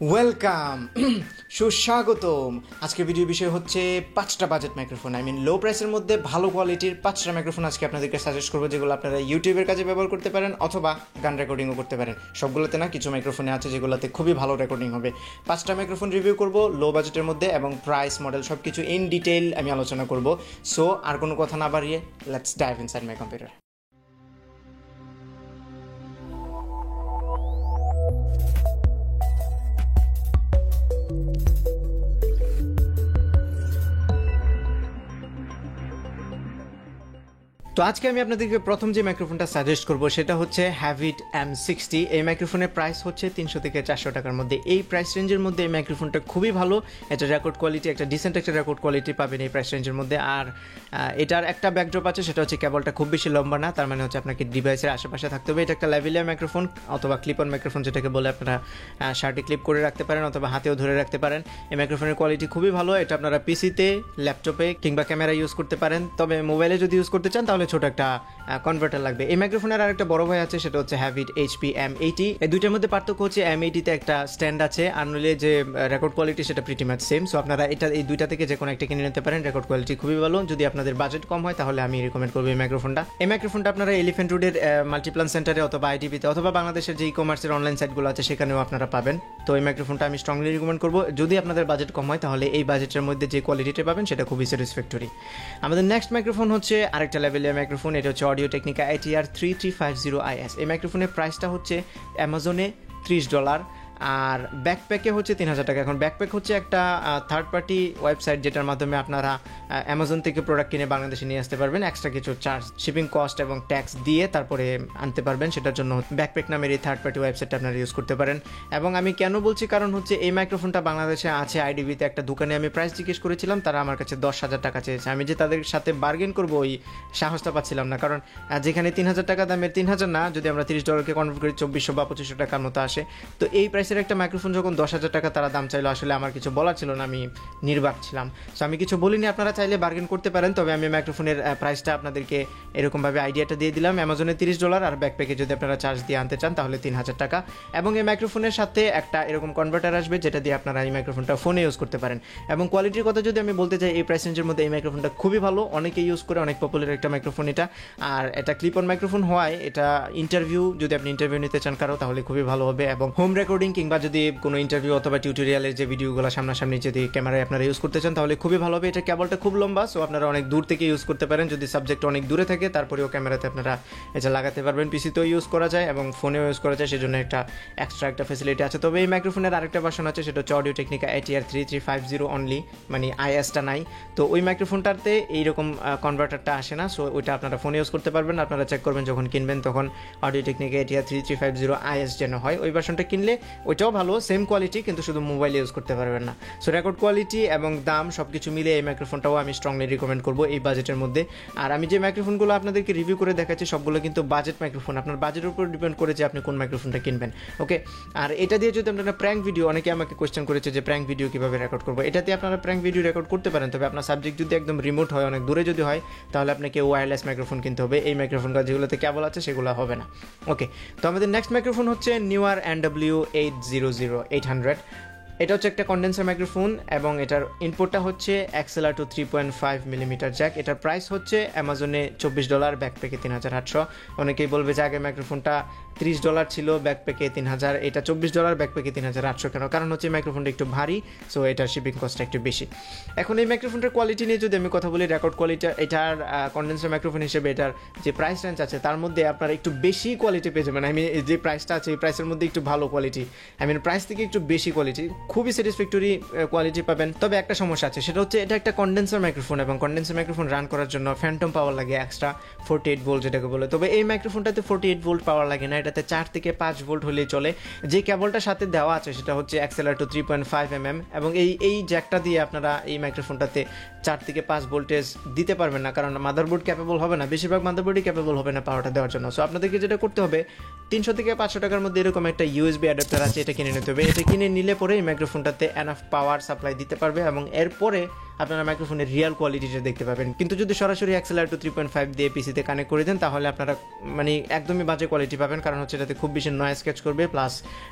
Welcome সুস্বাগতম। আজকের video বিষয় হচ্ছে 5টা বাজেট মাইক্রোফোন, লো প্রাইসের মধ্যে ভালো কোয়ালিটির 5টা মাইক্রোফোন আজকে আপনাদেরকে সাজেস্ট করবো, যেগুলো আপনারা ইউটিউবের কাজে ব্যবহার করতে পারেন অথবা গান রেকর্ডিংও করতে পারেন। সবগুলোতে না, কিছু মাইক্রোফোনে আছে যেগুলোতে খুবই ভালো রেকর্ডিং হবে। 5টা মাইক্রোফোন রিভিউ করব লো বাজেটের মধ্যে, এবং প্রাইস, মডেল সব কিছু ইন ডিটেইল আমি আলোচনা করব। সো আর কোনো কথা না বাড়িয়ে let's dive inside my computer. তো আজকে আমি আপনাদেরকে প্রথম যে মাইক্রোফোনটা সাজেস্ট করব সেটা হচ্ছে হ্যাভিট M60। এই মাইক্রোফোনের প্রাইস হচ্ছে 300 থেকে 400 টাকার মধ্যে। এই প্রাইস রেঞ্জের মধ্যে এই মাইক্রোফোনটা খুবই ভালো। এটা রেকর্ড কোয়ালিটি, একটা ডিসেন্ট একটা রেকর্ড কোয়ালিটি পাবেন এই প্রাইস রেঞ্জের মধ্যে। আর এটার একটা ব্যাকড্রপ আছে, সেটা হচ্ছে কেবলটা খুব বেশি লম্বা না, তার মানে হচ্ছে আপনাকে ডিভাইসের আশেপাশে থাকতে হবে। এটা একটা ল্যাভিলিয়া মাইক্রোফোন অথবা ক্লিপ অন মাইক্রোফোন, যেটাকে বলে আপনারা শার্টে ক্লিপ করে রাখতে পারেন অথবা হাতেও ধরে রাখতে পারেন। এই মাইক্রোফোনের কোয়ালিটি খুবই ভালো। এটা আপনারা পিসিতে, ল্যাপটপে কিংবা ক্যামেরা ইউজ করতে পারেন। তবে মোবাইলে যদি ইউজ করতে চান তাহলে ছোট একটা কনভার্টার লাগবে। এই মাইক্রোফোনের আরেকটা বড় ভাই আছে, সেটা হচ্ছে হ্যাভিট HP M80। এই দুইটার মধ্যে পার্থক্য হচ্ছে M80তে একটা স্ট্যান্ড আছে, আর নইলে যে রেকর্ড কোয়ালিটি সেটা প্রিটি মাচ সেম। সো আপনারা এই দুইটা থেকে যে কোনো একটা কিনে নিতে পারেন। রেকর্ড কোয়ালিটি খুবই ভালো। যদি আপনাদের বাজেট কম হয় তাহলে আমি রিকমেন্ড করবো এই মাইক্রোফোনটা আপনারা এলিফ্যান্ট রোডের মাল্টিপ্লান সেন্টারে অথবা IDBতে অথবা বাংলাদেশের যে কমার্সের অনলাইন সাইটগুলো আছে সেখানেও আপনারা পাবেন। তো এই মাইক্রোফোনটা আমি স্ট্রংলি রিকমেন্ড করবো। যদি আপনাদের বাজেট কম হয় তাহলে এই বাজেটের মধ্যে যে কোয়ালিটিটা পাবেন সেটা খুবই স্যাটিসফ্যাক্টরি। আমাদের নেক্সট মাইক্রোফোন হচ্ছে আরেকটা লেভেলের মাইক্রোফোন। এটা হচ্ছে অডিও টেকনিকা ATR 3350IS। এই মাইক্রোফোনের প্রাইসটা হচ্ছে অ্যামাজনে $30 আর ব্যাকপ্যাকে হচ্ছে 3000 টাকা। এখন ব্যাকপ্যাক হচ্ছে একটা থার্ড পার্টি ওয়েবসাইট, যেটার মাধ্যমে আপনারা অ্যামাজন থেকে প্রোডাক্ট কিনে বাংলাদেশে নিয়ে আসতে পারবেন। এক্সট্রা কিছু চার্জ, শিপিং কস্ট এবং ট্যাক্স দিয়ে তারপরে আনতে পারবেন। সেটার জন্য ব্যাকপ্যাক নামের এই থার্ড পার্টি ওয়েবসাইটটা আপনারা ইউজ করতে পারেন। এবং আমি কেন বলছি, কারণ হচ্ছে এই মাইক্রোফোনটা বাংলাদেশে আছে IDBতে একটা দোকানে। আমি প্রাইস জিজ্ঞেস করেছিলাম, তারা আমার কাছে 10,000 টাকা চেয়েছে। আমি যে তাদের সাথে বার্গেন করবো ওই সাহসটা পাচ্ছিলাম না, কারণ যেখানে 3000 টাকা দামের, 3000 না, যদি আমরা $30কে কনভার্ট করি 2400 বা 2500 টাকার মতো আসে। তো এই প্রাইসের একটা মাইক্রোফোন যখন 10,000 টাকা তারা দাম চাইলো, আসলে আমার কিছু বলার ছিল না, আমি নির্বাক ছিলাম। সো আমি কিছু বলিনি। আপনারা চাইলে বার্গেন করতে পারেন, তবে আমি মাইক্রোফোনের প্রাইসটা আপনাদেরকে এরকমভাবে আইডিয়াটা দিয়ে দিলাম। অ্যামাজনে $30 আর ব্যাকপ্যাকে যদি আপনারা চার্জ দিয়ে আনতে চান তাহলে 3000 টাকা। এবং এই মাইক্রোফোনের সাথে একটা এরকম কনভার্টার আসবে, যেটা দিয়ে আপনারা এই মাইক্রোফোনটা ফোনে ইউজ করতে পারেন। এবং কোয়ালিটির কথা যদি আমি বলতে চাই, এই প্রাইস রেঞ্জের মধ্যে এই মাইক্রোফোনটা খুবই ভালো। অনেকে ইউজ করে, অনেক পপুলার একটা মাইক্রোফোন এটা। আর এটা ক্লিপ অন মাইক্রোফোন হওয়ায় এটা যদি আপনি ইন্টারভিউ নিতে চান কারো, তাহলে খুবই ভালো হবে। এবং হোম রেকর্ডিং কিংবা যদি কোনো ইন্টারভিউ অথবা টিউটোরিয়ালের যে ভিডিওগুলো সামনাসামনি যদি ক্যামেরায় আপনারা ইউজ করতে চান তাহলে খুবই ভালো হবে। এটা কেবলটা খুব লম্বা, সো আপনারা অনেক দূর থেকে ইউজ করতে পারেন। যদি সাবজেক্ট অনেক দূরে থাকে তারপরেও ক্যামেরাতে আপনারা এটা লাগাতে পারবেন। পিসিতেও ইউজ করা যায় এবং ফোনেও ইউজ করা যায়, সেজন্য একটা এক্সট্রা একটা ফেসিলিটি আছে। তবে এই মাইক্রোফোনের আরেকটা ভার্সন আছে, সেটা হচ্ছে অডিও টেকনিকা ATR 3350 অনলি, মানে IS-টা নাই। তো ওই মাইক্রোফোনটাতে এইরকম কনভার্টারটা আসে না, সো ওইটা আপনারা ফোনে ইউজ করতে পারবেন। আপনারা চেক করবেন যখন কিনবেন তখন অডিও টেকনিকা ATR 3350 IS যেন হয়, ওই ভার্সনটা কিনলে ওইটাও ভালো, সেম কোয়ালিটি, কিন্তু শুধু মোবাইল ইউজ করতে পারবেন না। সো রেকর্ড কোয়ালিটি এবং দাম সব কিছু মিলে এই মাইক্রোফোনটাও আমি স্ট্রংলি রিকমেন্ড করবো এই বাজেটের মধ্যে। আর আমি যে মাইক্রোফোনগুলো আপনাদেরকে রিভিউ করে দেখাচ্ছি সবগুলো কিন্তু বাজেট মাইক্রোফোন। আপনার বাজেটের উপর ডিপেন্ড করে যে আপনি কোন মাইক্রোফোনটা কিনবেন। ওকে, আর এটা দিয়ে যদি আপনারা প্র্যাঙ্ক ভিডিও, অনেকে আমাকে কোয়েশ্চেন করেছে যে প্র্যাঙ্ক ভিডিও কীভাবে রেকর্ড করবো। এটাতে আপনারা প্র্যাঙ্ক ভিডিও রেকর্ড করতে পারেন, তবে আপনার সাবজেক্ট যদি একদম রিমোট হয়, অনেক দূরে যদি হয়, তাহলে আপনাকে ওয়্যারলেস মাইক্রোফোন কিনতে হবে। এই মাইক্রোফোনটা যেগুলোতে কেবল আছে সেগুলো হবে না। ওকে, তো আমাদের নেক্সট মাইক্রোফোন হচ্ছে নিউয়ার NW800। এটা হচ্ছে একটা কন্ডেন্সার মাইক্রোফোন এবং এটার ইনপুটটা হচ্ছে XLR to 3.5 মিলিমিটার জ্যাক। এটার প্রাইস হচ্ছে অ্যামাজনে $24, ব্যাকপ্যাকে 3800। অনেকেই বলবে যে আগে মাইক্রোফোনটা $30 ছিল, ব্যাকপ্যাকে 3000, এটা $24, ব্যাকপ্যাকে 3800 কেন? কারণ হচ্ছে মাইক্রোফোনটা একটু ভারী, সো এটার শিপিং কস্টটা একটু বেশি। এখন এই মাইক্রোফোনটার কোয়ালিটি নিয়ে যদি আমি কথা বলি, রেকর্ড কোয়ালিটি, এটার কন্ডেন্সার মাইক্রোফোন হিসেবে এটার যে প্রাইস রেঞ্জ আছে তার মধ্যে আপনারা একটু বেশি কোয়ালিটি পেয়ে যাবেন। যে প্রাইসটা আছে এই প্রাইসের মধ্যে একটু ভালো কোয়ালিটি, প্রাইস থেকে একটু বেশি কোয়ালিটি, খুবই স্যাটিসফ্যাক্টরি কোয়ালিটি পাবেন। তবে একটা সমস্যা আছে, সেটা হচ্ছে এটা একটা কন্ডেন্সার মাইক্রোফোন এবং কন্ডেন্সার মাইক্রোফোন রান করার জন্য ফ্যান্টম পাওয়ার লাগে এক্সট্রা 48 ভোল্ট, যেটাকে বলে। তবে এই মাইক্রোফোনটাতে 48 ভোল্ট পাওয়ার লাগে না, এটাতে 4 থেকে 5 ভোল্ট হলেই চলে। যে কেবলটার সাথে দেওয়া আছে সেটা হচ্ছে XLR to 3.5 mm, এবং এই জ্যাকটা দিয়ে আপনারা এই মাইক্রোফোনটাতে 4 থেকে 5 ভোল্টেজ দিতে পারবেন না, কারণ মাদারবোর্ড ক্যাপেবল হবে না, বেশিরভাগ মাদারবোর্ডই ক্যাপেবল হবে না পাওয়ারটা দেওয়ার জন্য। সো আপনাদেরকে যেটা করতে হবে, 300 থেকে 500 টাকার মধ্যে এরকম একটা USB অ্যাডাপ্টার আছে, এটা কিনে নিতে হবে। এটা কিনে নিলে পরে এই মাইক্রোফোনটাতে এনাফ পাওয়ার সাপ্লাই দিতে পারবে এবং এরপরে আপনারা মাইক্রোফোনের রিয়েল কোয়ালিটিটা দেখতে পাবেন। কিন্তু যদি সরাসরি XLR2 3.5 দিয়ে পিসিতে কানেক্ট করে দেন তাহলে আপনারা মানে একদমই বাজে কোয়ালিটি পাবেন, কারণ হচ্ছে এটাতে খুব বেশি নয়েজ ক্যাচ করবে, প্লাস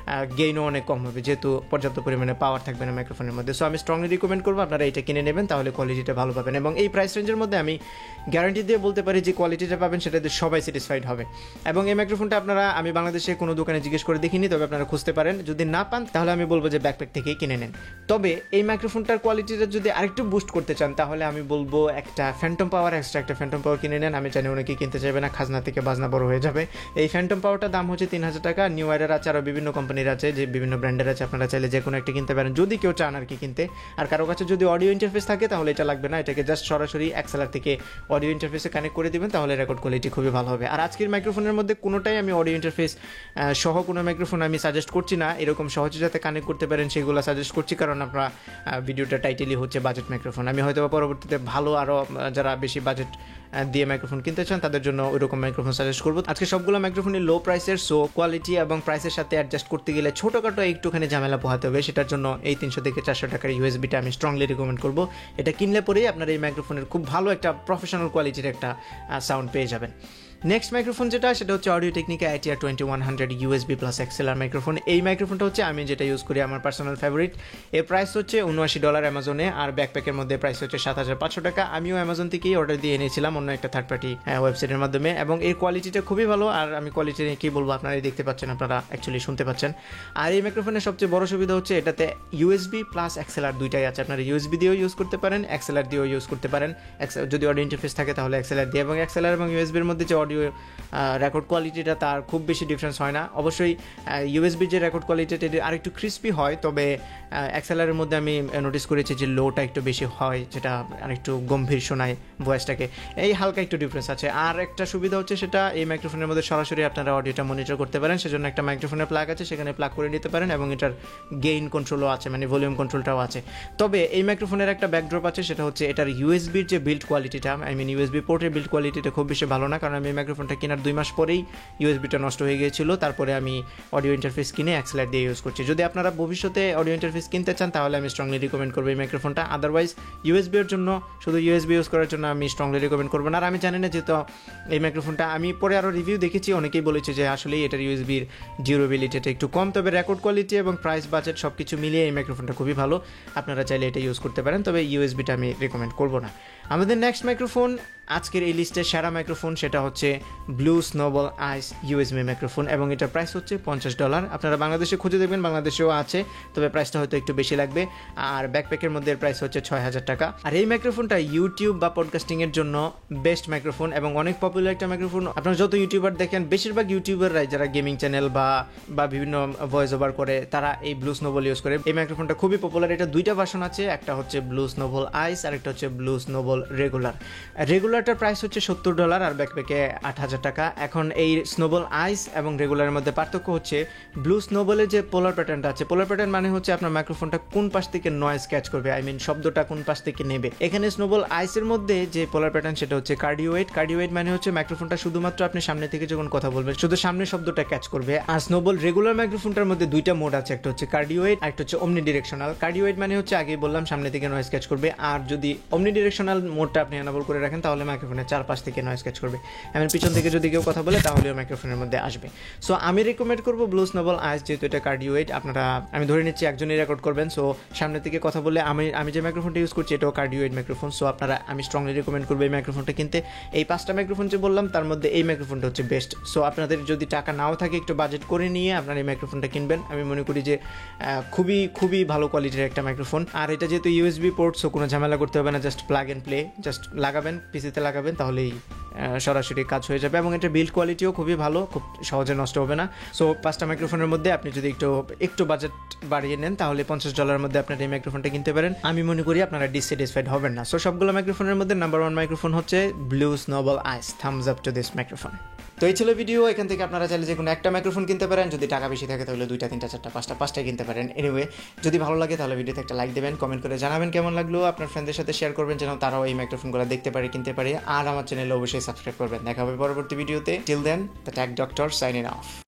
গেইনও অনেক কম হবে যেহেতু পর্যাপ্ত পরিমাণে পাওয়ার থাকবে না মাইক্রোফোনের মধ্যে। সো আমি স্ট্রংলি রিকমেন্ড করবো আপনারা এটা কিনে নেবেন, তাহলে কোয়ালিটিটা ভালো পাবেন। এবং এই প্রাইস রেঞ্জের মধ্যে আমি গ্যারান্টি দিয়ে বলতে পারি যে কোয়ালিটিটা পাবেন সেটাতে সবাই স্যাটিসফাইড হবে। এবং এই মাইক্রোফোনটা আপনারা আমি বাংলাদেশে কোনো দোকানে জিজ্ঞেস করে দেখিনি, তবে আপনারা খুঁজতে পারেন। যদি না পান তাহলে আমি বলবো যে ব্যাকপ্যাক থেকেই কিনে নেন। তবে এই মাইক্রোফোনটার কোয়ালিটিটা যদি আরেকটু বুস্ট করতে চান তাহলে আমি বলবো একটা ফ্যান্টম পাওয়ার, এক্সট্রা একটা ফ্যান্টম পাওয়ার কিনে নেন। আমি জানি অনেকেই কিনতে চাইবে না, খাজনা থেকে বাজনা বড় হয়ে যাবে। এই ফ্যান্টম পাওয়ারটার দাম হচ্ছে 3000 টাকা। নিউ এয়ারের আছে, আরও বিভিন্ন কোম্পানির আছে, যে বিভিন্ন ব্র্যান্ডের আছে, আপনারা চাইলে যে কোনো একটা কিনতে পারেন যদি কেউ চান আর কি কিনতে। আর কারো কাছে যদি অডিও ইন্টারফেস থাকে তাহলে এটা লাগবে না, এটাকে জাস্ট সরাসরি XLR থেকে অডিও ইন্টারফেসে কানেক্ট করে দিবেন, তাহলে রেকর্ড কোয়ালিটি খুবই ভালো হবে। আর আজকের মাইক্রোফোনের মধ্যে কোনোটাই আমি অডিও ইন্টারফেস সহ কোনো মাইক্রোফোন আমি সাজেস্ট করছি না, এরকম সহজে যাতে কানেক্ট করতে পারেন সেগুলো সাজেস্ট করছি, কারণ আপনারা ভিডিওটা টাইটেলই হচ্ছে বাজেট মাইক্রোফোন। আমি হয়তো পরবর্তীতে ভালো আরও যারা বেশি বাজেট দিয়ে মাইক্রোফোন কিনতে চান তাদের জন্য ওইরকম মাইক্রোফোন সাজেস্ট করবো। আজকে সবগুলো মাইক্রোফোনই লো প্রাইসের, সো কোয়ালিটি এবং প্রাইসের সাথে অ্যাডজাস্ট করতে গেলে ছোটোখাটো একটুখানি ঝামেলা পোহাতে হবে, সেটার জন্য এই 300 থেকে 400 টাকার ইউএসবিটা আমি স্ট্রংলি রিকমেন্ড করবো। এটা কিনলে পরেই আপনার এই মাইক্রোফোনের খুব ভালো একটা প্রফেশনাল কোয়ালিটির একটা সাউন্ড পেয়ে যাবেন। নেক্সট মাইক্রোফোন সেটা হচ্ছে Audio Technica ATR 2100 USB plus XLR microphone. এই মাইক্রোফোনটা হচ্ছে আমি যেটা ইউজ করি, আমার পার্সোনাল ফেভারিট। এর প্রাইস হচ্ছে $79 অ্যামাজনে, আর ব্যাকপ্যাকের মধ্যে প্রাইস হচ্ছে 7500 টাকা। আমিও অ্যামাজন থেকেই অর্ডার দিয়ে এনেছিলাম অন্য একটা থার্ড পার্টি ওয়েবসাইটের মাধ্যমে, এবং এর কোয়ালিটিটা খুবই ভালো। আর আমি কোয়ালিটি নিয়ে কী বলবো, আপনারাই দেখতে পাচ্ছেন, আপনারা অ্যাকচুয়ালি শুনতে পাচ্ছেন। আর এই মাইক্রোফোনের সবচেয়ে বড় সুবিধা হচ্ছে এটাতে USB প্লাস XLR দুইটাই আছে। আপনারা USB দিয়েও ইউজ করতে পারেন, XLR দিয়েও ইউজ করতে পারেন। যদি অডিও ইন্টারফেস থাকে তাহলে XLR দিয়ে, এবং XLR এবং USBর মধ্যে যে অডিও রেকর্ড কোয়ালিটিটা তার খুব বেশি ডিফারেন্স হয় না। অবশ্যই ইউএসবির যে রেকর্ড কোয়ালিটিটা আরেকটু ক্রিস্পি হয়, তবে XLR এর মধ্যে আমি নোটিস করেছি যে লোটা একটু বেশি হয়, যেটা আরেকটু গম্ভীর শোনায় ভয়েসটাকে, এই হালকা একটু ডিফারেন্স আছে। আর একটা সুবিধা হচ্ছে সেটা এই মাইক্রোফোনের মধ্যে সরাসরি আপনারা অডিওটা মনিটর করতে পারেন, সেজন্য একটা মাইক্রোফোনের প্লাগ আছে, সেখানে প্লাগ করে নিতে পারেন, এবং এটার গেইন কন্ট্রোলও আছে, মানে ভলিউম কন্ট্রোলটাও আছে। তবে এই মাইক্রোফোনের একটা ব্যাকড্রপ আছে, সেটা হচ্ছে এটার ইউএসবির যে বিল্ড কোয়ালিটিটা, ইউএসবি পোর্টের বিল্ড কোয়ালিটিটা খুব বেশি ভালো না, কারণ আমি এই মাইক্রোফোনটা কেনার 2 মাস পরেই ইউএসবিটা নষ্ট হয়ে গিয়েছিল। তারপরে আমি অডিও ইন্টারফেস কিনে XLR দিয়ে ইউজ করছি। যদি আপনারা ভবিষ্যতে অডিও ইন্টারফেস কিনতে চান তাহলে আমি স্ট্রংলি রিকমেন্ড করবো এই মাইক্রোফোনটা। আদারওয়াইজ ইউএসবির জন্য, শুধু ইউএসবি ইউজ করার জন্য আমি স্ট্রংলি রিকমেন্ড করবো না। আর আমি জানি না যেহেতু এই মাইক্রোফোনটা, আমি পরে আরও রিভিউ দেখেছি, অনেকেই বলেছে যে আসলেই এটার ইউএসবির ডিউরেবিলিটিটা একটু কম, তবে রেকর্ড কোয়ালিটি এবং প্রাইস বাজেট সব কিছু মিলিয়ে এই মাইক্রোফোনটা খুবই ভালো, আপনারা চাইলে এটা ইউজ করতে পারেন, তবে ইউএসবিটা আমি রিকমেন্ড করবো না। আমাদের নেক্সট মাইক্রোফোন, আজকের এই লিস্টের সেরা মাইক্রোফোন, সেটা হচ্ছে ব্লু স্নোবল আইস USB মাইক্রোফোন, এবং এটার প্রাইস হচ্ছে $50। আপনারা বাংলাদেশে খুঁজে দেখবেন, বাংলাদেশেও আছে, তবে প্রাইসটা হয়তো একটু বেশি লাগবে। আর ব্যাকপ্যাকের মধ্যে প্রাইস হচ্ছে 6000 টাকা। আর এই মাইক্রোফোনটা ইউটিউব বা পডকাস্টিংয়ের জন্য বেস্ট মাইক্রোফোন এবং অনেক পপুলার একটা মাইক্রোফোন। আপনারা যত ইউটিউবার দেখেন, বেশিরভাগ ইউটিউবাররাই যারা গেমিং চ্যানেল বা বিভিন্ন ভয়েস ওভার করে, তারা এই ব্লু স্নোবল ইউজ করে। এই মাইক্রোফোনটা খুবই পপুলার। এটা দুইটা ভার্সন আছে, একটা হচ্ছে ব্লু স্নোবল আইস আর একটা হচ্ছে ব্লু স্নোবল রেগুলারটার প্রাইস হচ্ছে $70 আর ব্যাকপ্যাকে 8000 টাকা। এখন এই স্নোবল আইস এবং রেগুলারের মধ্যে পার্থক্য হচ্ছে ব্লু স্নোবলের যে পোলার প্যাটার্নটা আছে, পোলার প্যাটার্ন মানে হচ্ছে আপনার মাইক্রোফোনটা কোন পাশ থেকে নয়েজ ক্যাচ করবে, শব্দটা কোন পাশ থেকে নেবে। এখানে স্নোবল আইসের মধ্যে যে পোলার প্যাটার্ন সেটা হচ্ছে কার্ডিওয়েড মানে হচ্ছে মাইক্রোফোনটা শুধুমাত্র আপনি সামনে থেকে যখন কথা বলবেন শুধু সামনের শব্দটা ক্যাচ করবে। আর স্নোবল রেগুলার মাইক্রোফোনটার মধ্যে দুইটা মোড আছে, একটা হচ্ছে কার্ডিওয়েড আর একটা হচ্ছে অমনি ডিরেকশনাল। কার্ডিওয়েড মানে হচ্ছে আগেই বললাম সামনে থেকে নয়েজ ক্যাচ করবে, আর যদি অমনি ডিরেকশনাল মোডটা আপনি এনাবল করে রাখেন তাহলে মাইক্রোফোনের চারপাশ থেকে নয়েজ ক্যাচ করবে, পিছন থেকে যদি কেউ কথা বলে তাহলেও মাইক্রোফোনের মধ্যে আসবে। সো আমি রেকমেন্ড করবো ব্লু স্নোবল আইস, যেহেতু এটা কার্ডিওয়েড। আপনারা, আমি ধরে নিচ্ছি একজনই রেকর্ড করবেন, সো সামনে থেকে কথা বলে আমি যে মাইক্রোফোনটা ইউজ করছি এটাও কার্ডিওয়েড মাইক্রোফোন। সো আমি স্ট্রংলি রেকমেন্ড করবো এই মাইক্রোফোনটা কিনতে। এই 5টা মাইক্রোফোন যে বললাম তার মধ্যে এই মাইক্রোফোনটা হচ্ছে বেস্ট। সো আপনাদের যদি টাকা নাও থাকে, একটু বাজেট করে নিয়ে আপনারা এই মাইক্রোফোনটা কিনবেন। আমি মনে করি যে খুবই খুবই ভালো কোয়ালিটির একটা মাইক্রোফোন। আর এটা যেহেতু ইউএসবি পোর্ট, সো কোনো ঝামেলা করতে হবে না, just plug and play, just লাগাবেন, পিসিতে লাগাবেন, তাহলেই সরাসরি কাজ হয়ে যাবে। এবং এটা বিল্ড কোয়ালিটিও খুবই ভালো, খুব সহজে নষ্ট হবে না। সো 5টা মাইক্রোফোনের মধ্যে আপনি যদি একটু বাজেট বাড়িয়ে নেন তাহলে $50 মধ্যে আপনার এই মাইক্রোফোনটা কিনতে পারেন। আমি মনে করি আপনারা ডিসস্যাটিসফাইড হবেন না। সো সবগুলো মাইক্রোফোনের মধ্যে নাম্বার 1 মাইক্রোফোন হচ্ছে Blue Snowball ice. Thumbs up to this microphone. তো এই ছিল ভিডিও। এখান থেকে আপনারা চাইলে যে কোনো একটা মাইক্রোফোন কিনতে পারেন, যদি টাকা বেশি থাকে তাহলে 2টা 3টা 4টা 5টা কিনতে পারেন। এনিওয়ে, যদি ভালো লাগে তাহলে ভিডিওতে একটা লাইক দেবেন, কমেন্ট করে জানাবেন কেমন লাগলো, আপনার ফ্রেন্ডদের সাথে শেয়ার করবেন যেন তারাও এই মাইক্রোফোনগুলো দেখতে পারে, কিনতে পারে। আর আমার চ্যানেলে অবশ্যই সাবস্ক্রাইব করবেন। দেখা হবে পরবর্তী ভিডিওতে। Till then, the tech doctor signing of.